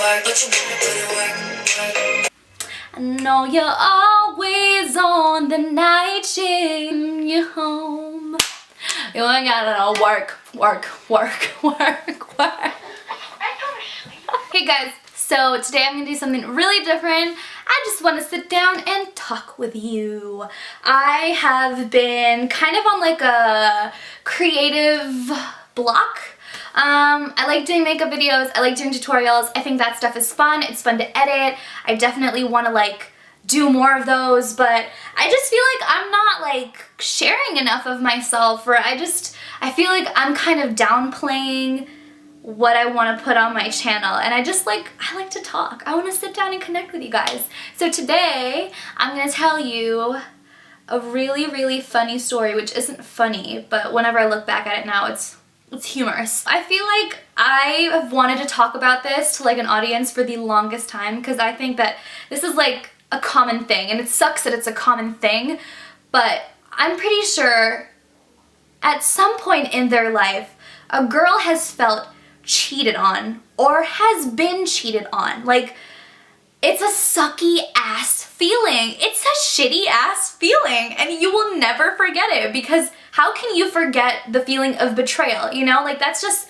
I know you're always on the night shift. You're home. You ain't gotta know work. Hey guys, so today I'm gonna do something really different. I just want to sit down and talk with you. I have been kind of on like a creative block. I like doing makeup videos, I like doing tutorials. I think that stuff is fun, it's fun to edit. I definitely want to like do more of those, but I just feel like I'm not like sharing enough of myself, or I feel like I'm kind of downplaying what I want to put on my channel, and I like to talk. I want to sit down and connect with you guys. So today I'm going to tell you a really funny story, which isn't funny, but whenever I look back at it now, it's humorous. I feel like I have wanted to talk about this to like an audience for the longest time, because I think that this is like a common thing, and it sucks that it's a common thing, but I'm pretty sure at some point in their life a girl has felt cheated on or has been cheated on. Like, it's a sucky ass feeling. It's a shitty ass feeling, and you will never forget it, because how can you forget the feeling of betrayal, you know? Like, that's just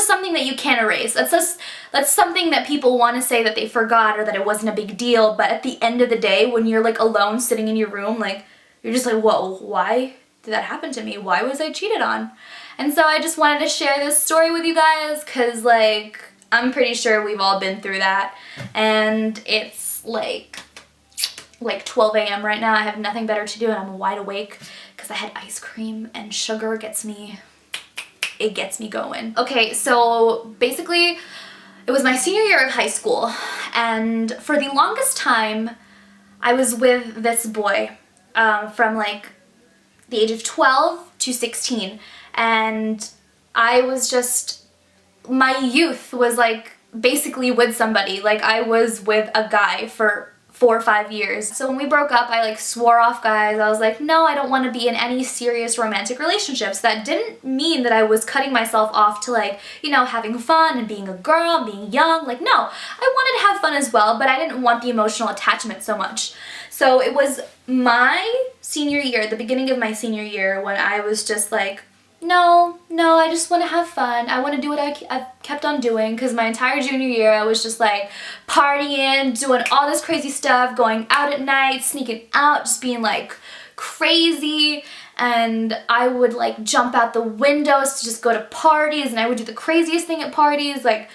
something that you can't erase. That's something that people want to say that they forgot or that it wasn't a big deal, but at the end of the day, when you're like alone sitting in your room, like, you're just like, whoa, why did that happen to me? Why was I cheated on? And so I just wanted to share this story with you guys, because like, I'm pretty sure we've all been through that, and it's like 12 a.m. right now. I have nothing better to do, and I'm wide awake because I had ice cream, and sugar gets me going. Okay, so basically it was my senior year of high school, and for the longest time I was with this boy from like the age of 12 to 16, and I was just, my youth was like basically with somebody. Like, I was with a guy for 4 or 5 years. So when we broke up, I like swore off guys. I was like, no, I don't want to be in any serious romantic relationships. That didn't mean that I was cutting myself off to like, you know, having fun and being a girl and being young. Like, no, I wanted to have fun as well, but I didn't want the emotional attachment so much. So it was my senior year, the beginning of my senior year, when I was just like, no, I just want to have fun. I want to do what I've kept on doing, because my entire junior year I was just like partying, doing all this crazy stuff, going out at night, sneaking out, just being like crazy, and I would like jump out the windows to just go to parties, and I would do the craziest thing at parties. Like,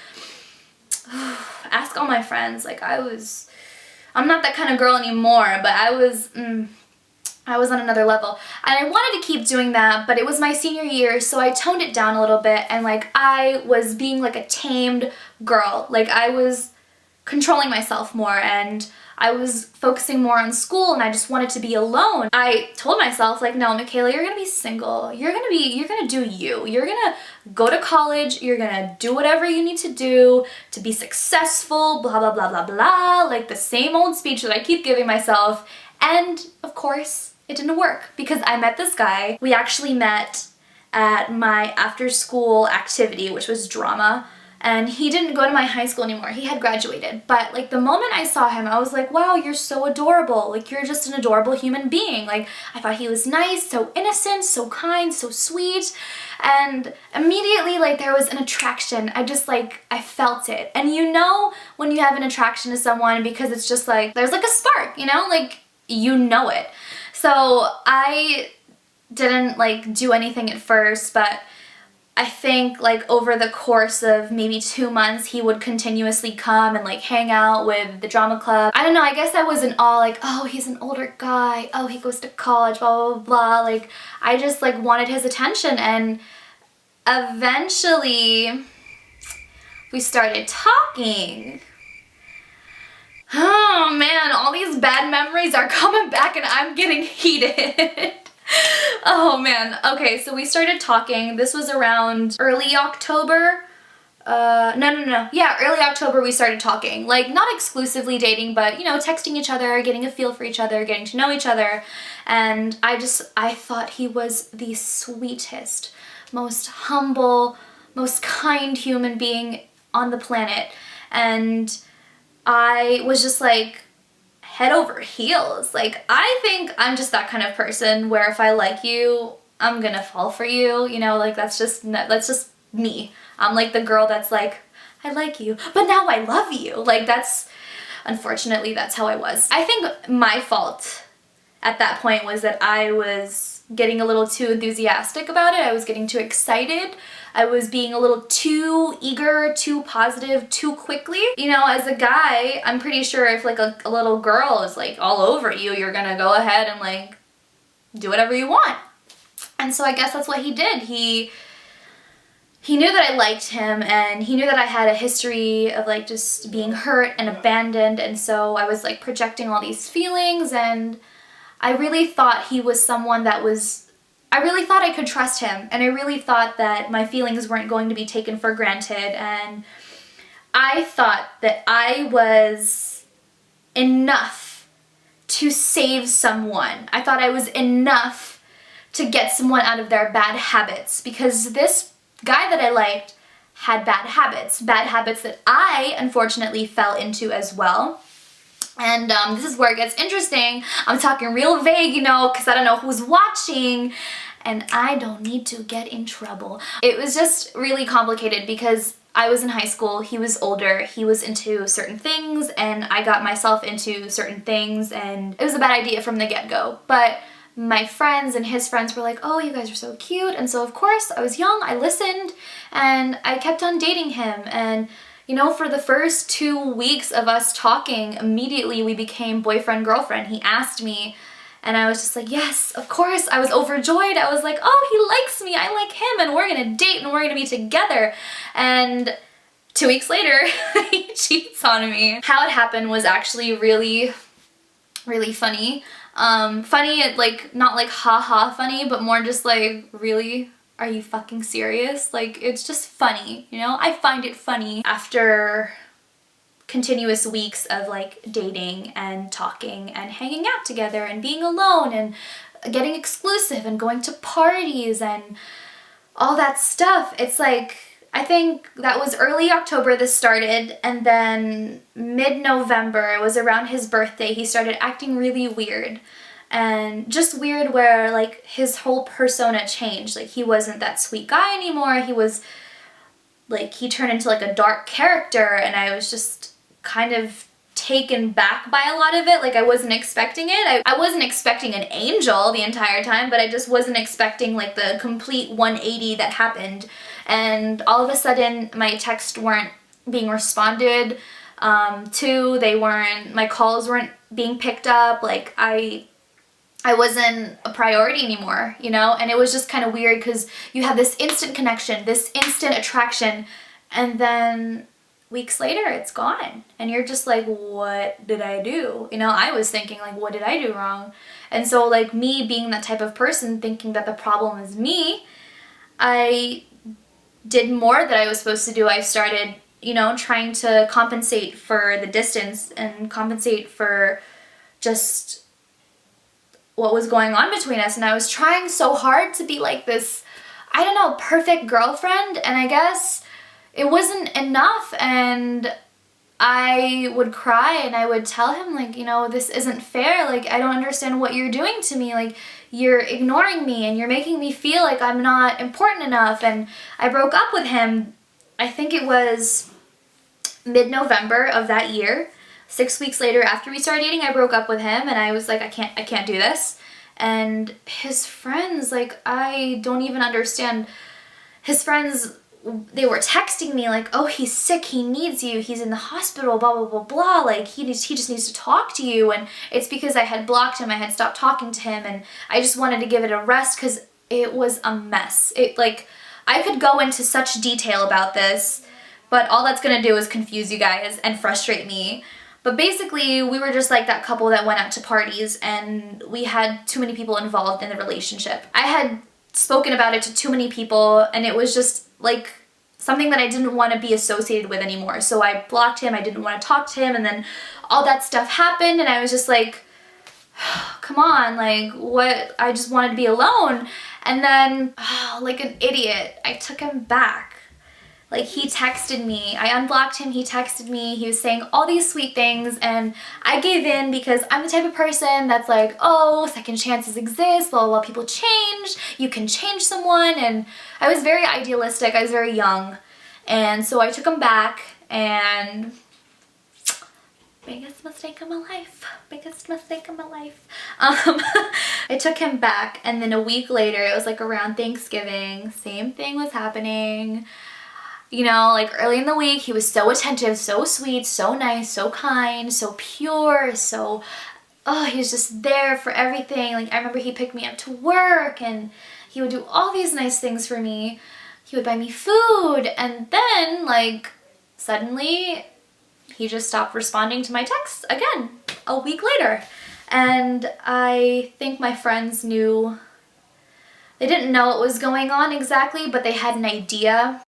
ask all my friends. Like, I'm not that kind of girl anymore, but I was on another level, and I wanted to keep doing that, but it was my senior year, so I toned it down a little bit, and like, I was being like a tamed girl. Like, I was controlling myself more, and I was focusing more on school, and I just wanted to be alone. I told myself, like, no, Mikaelah, you're gonna be single. You're gonna do you. You're gonna go to college. You're gonna do whatever you need to do to be successful, blah, blah, blah, blah, blah. Like the same old speech that I keep giving myself. And of course, it didn't work, because I met this guy. We actually met at my after-school activity, which was drama, and he didn't go to my high school anymore. He had graduated, but like, the moment I saw him, I was like, wow, you're so adorable. Like, you're just an adorable human being. Like, I thought he was nice, so innocent, so kind, so sweet, and immediately, like, there was an attraction. I felt it. And you know when you have an attraction to someone, because it's just like, there's like a spark, you know, like, you know it. So I didn't like do anything at first, but I think like over the course of maybe 2 months, he would continuously come and like hang out with the drama club. I don't know, I guess I wasn't all like, oh, he's an older guy, oh, he goes to college, blah, blah, blah. Like, I just like wanted his attention, and eventually we started talking. Oh man, all these bad memories are coming back, and I'm getting heated. Oh man. Okay, so we started talking. This was around early October. Yeah, early October we started talking. Like, not exclusively dating, but, you know, texting each other, getting a feel for each other, getting to know each other. And I thought he was the sweetest, most humble, most kind human being on the planet. And I was just like head over heels. Like, I think I'm just that kind of person where if I like you, I'm gonna fall for you, you know, like that's just me. I'm like the girl that's like, I like you, but now I love you. Like, unfortunately, that's how I was. I think my fault at that point was that I was getting a little too enthusiastic about it. I was getting too excited. I was being a little too eager, too positive, too quickly. You know, as a guy, I'm pretty sure if like a little girl is like all over you, you're gonna go ahead and like do whatever you want. And so I guess that's what he did. He knew that I liked him, and he knew that I had a history of like just being hurt and abandoned, and so I was like projecting all these feelings, and I really thought he was someone that I really thought I could trust him, and I really thought that my feelings weren't going to be taken for granted, and I thought that I was enough to save someone. I thought I was enough to get someone out of their bad habits, because this guy that I liked had bad habits that I unfortunately fell into as well. And this is where it gets interesting. I'm talking real vague, you know, because I don't know who's watching, and I don't need to get in trouble. It was just really complicated because I was in high school, he was older, he was into certain things, and I got myself into certain things, and it was a bad idea from the get-go. But my friends and his friends were like, oh, you guys are so cute, and so of course, I was young, I listened, and I kept on dating him, and you know, for the first 2 weeks of us talking, immediately we became boyfriend-girlfriend. He asked me, and I was just like, yes, of course. I was overjoyed. I was like, oh, he likes me, I like him, and we're gonna date, and we're gonna be together. And 2 weeks later, he cheats on me. How it happened was actually really, really funny. Funny, like, not like ha-ha funny, but more just like, really? Are you fucking serious? Like, it's just funny, you know? I find it funny. After continuous weeks of like dating and talking and hanging out together and being alone and getting exclusive and going to parties and all that stuff, it's like, I think that was early October this started, and then mid-November, it was around his birthday, he started acting really weird. And just weird where like his whole persona changed. Like, he wasn't that sweet guy anymore. He was like, he turned into like a dark character, and I was just kind of taken back by a lot of it. Like, I wasn't expecting it. I wasn't expecting an angel the entire time, but I just wasn't expecting like the complete 180 that happened. And all of a sudden my texts weren't being responded to. My calls weren't being picked up. Like, I wasn't a priority anymore, you know? And it was just kind of weird because you have this instant connection, this instant attraction, and then weeks later it's gone. And you're just like, what did I do? You know, I was thinking like, what did I do wrong? And so like, me being that type of person thinking that the problem is me, I did more than I was supposed to do. I started, you know, trying to compensate for the distance and compensate for just what was going on between us, and I was trying so hard to be like this, I don't know, perfect girlfriend, and I guess it wasn't enough, and I would cry and I would tell him like, you know, this isn't fair, like, I don't understand what you're doing to me, like, you're ignoring me and you're making me feel like I'm not important enough. And I broke up with him, I think it was mid-November of that year. 6 weeks later, after we started dating, I broke up with him, and I was like, I can't do this. And his friends, like, I don't even understand. His friends, they were texting me like, oh, he's sick, he needs you, he's in the hospital, blah, blah, blah, blah, like, he just needs to talk to you. And it's because I had blocked him, I had stopped talking to him, and I just wanted to give it a rest because it was a mess. I could go into such detail about this, but all that's gonna do is confuse you guys and frustrate me. But basically, we were just like that couple that went out to parties, and we had too many people involved in the relationship. I had spoken about it to too many people, and it was just like something that I didn't want to be associated with anymore. So I blocked him, I didn't want to talk to him, and then all that stuff happened, and I was just like, come on, like, what? I just wanted to be alone. And then, like an idiot, I took him back. Like, he texted me, I unblocked him, he texted me, he was saying all these sweet things, and I gave in because I'm the type of person that's like, oh, second chances exist, blah, blah, blah, people change, you can change someone, and I was very idealistic, I was very young, and so I took him back, and biggest mistake of my life. Biggest mistake of my life. I took him back, and then a week later, it was like around Thanksgiving, same thing was happening. You know, like early in the week, he was so attentive, so sweet, so nice, so kind, so pure, so, oh, he was just there for everything. Like, I remember he picked me up to work, and he would do all these nice things for me. He would buy me food, and then, like, suddenly, he just stopped responding to my texts again a week later. And I think my friends knew, they didn't know what was going on exactly, but they had an idea.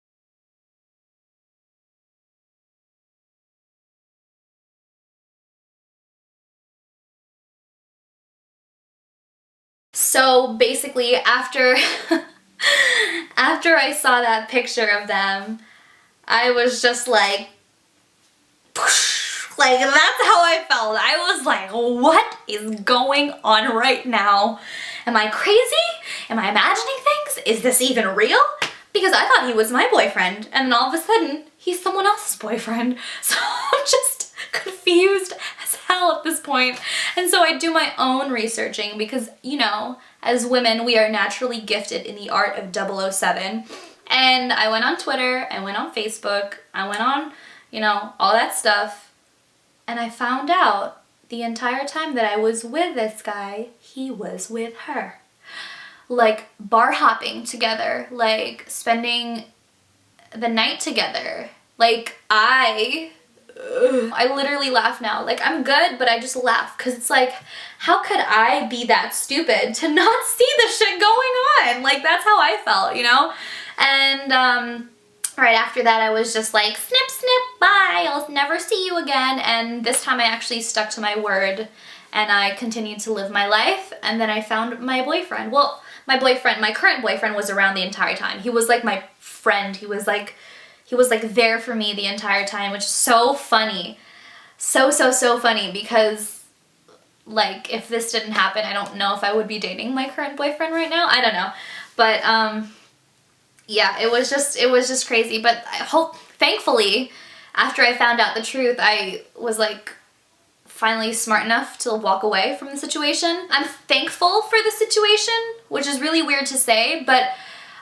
So basically, after after I saw that picture of them, I was just like, like, that's how I felt. I was like, what is going on right now? Am I crazy? Am I imagining things? Is this even real? Because I thought he was my boyfriend, and then all of a sudden, he's someone else's boyfriend. So I'm just confused as hell at this point. And so I do my own researching because, you know, as women, we are naturally gifted in the art of 007. And I went on Twitter, I went on Facebook, I went on, you know, all that stuff. And I found out the entire time that I was with this guy, he was with her. Like, bar hopping together, like spending the night together. Like, I literally laugh now. Like, I'm good, but I just laugh because it's like, how could I be that stupid to not see the shit going on? Like, that's how I felt, you know? And right after that, I was just like, snip, snip, bye, I'll never see you again. And this time I actually stuck to my word and I continued to live my life. And then I found my boyfriend. Well, my current boyfriend was around the entire time. He was like my friend. He was like there for me the entire time, which is so funny. So funny because, like, if this didn't happen, I don't know if I would be dating my current boyfriend right now. I don't know. But, yeah, it was just crazy. But thankfully, after I found out the truth, I was like finally smart enough to walk away from the situation. I'm thankful for the situation, which is really weird to say, but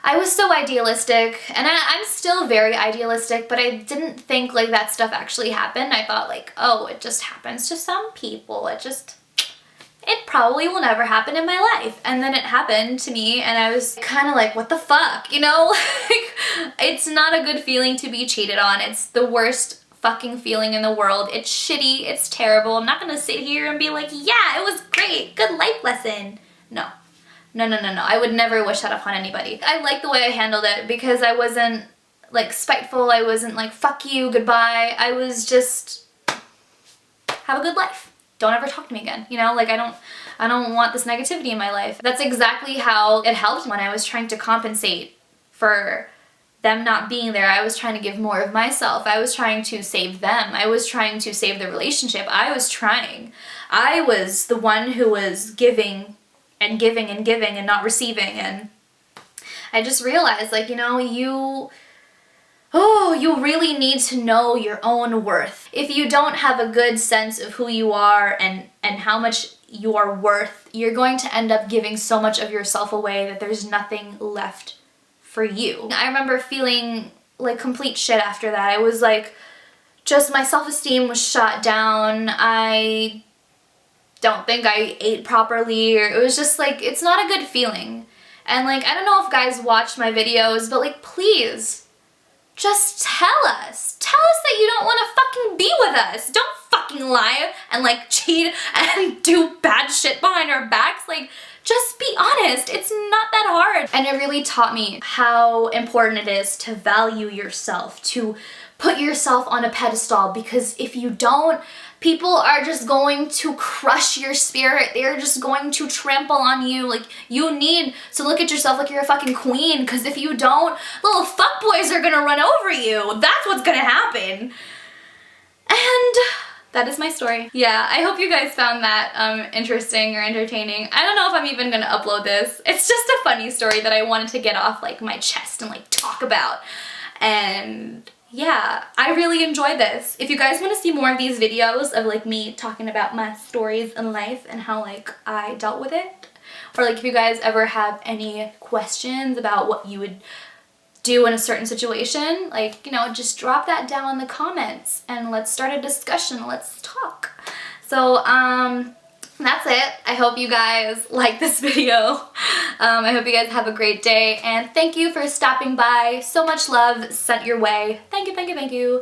I was so idealistic, and I'm still very idealistic, but I didn't think like that stuff actually happened. I thought like, oh, it just happens to some people. It probably will never happen in my life. And then it happened to me, and I was kind of like, what the fuck, you know? Like, it's not a good feeling to be cheated on. It's the worst fucking feeling in the world. It's shitty, it's terrible. I'm not gonna sit here and be like, yeah, it was great, good life lesson. No. No. I would never wish that upon anybody. I like the way I handled it because I wasn't like spiteful. I wasn't like, fuck you, goodbye. I was just, have a good life. Don't ever talk to me again. You know, like I don't want this negativity in my life. That's exactly how it helped when I was trying to compensate for them not being there. I was trying to give more of myself. I was trying to save them. I was trying to save the relationship. I was the one who was giving and giving and giving and not receiving. And I just realized, like, you know, you really need to know your own worth. If you don't have a good sense of who you are and how much you are worth, you're going to end up giving so much of yourself away that there's nothing left for you. I remember feeling like complete shit after that. I was like, just my self-esteem was shot down. I don't think I ate properly, or it was just like, it's not a good feeling. And like, I don't know if guys watch my videos, but like, please, just tell us. Tell us that you don't want to fucking be with us. Don't fucking lie and like cheat and do bad shit behind our backs. Like, just be honest. It's not that hard. And it really taught me how important it is to value yourself, to put yourself on a pedestal, because if you don't, people are just going to crush your spirit. They're just going to trample on you. Like, you need to look at yourself like you're a fucking queen, because if you don't, little fuckboys are gonna run over you. That's what's gonna happen. And that is my story. Yeah, I hope you guys found that interesting or entertaining. I don't know if I'm even gonna upload this. It's just a funny story that I wanted to get off like my chest and like talk about. And yeah, I really enjoyed this. If you guys want to see more of these videos of like me talking about my stories in life and how like I dealt with it, or like if you guys ever have any questions about what you would do in a certain situation, like, you know, just drop that down in the comments and let's start a discussion. Let's talk. So that's it. I hope you guys like this video. I hope you guys have a great day, and thank you for stopping by. So much love sent your way. Thank you, thank you, thank you.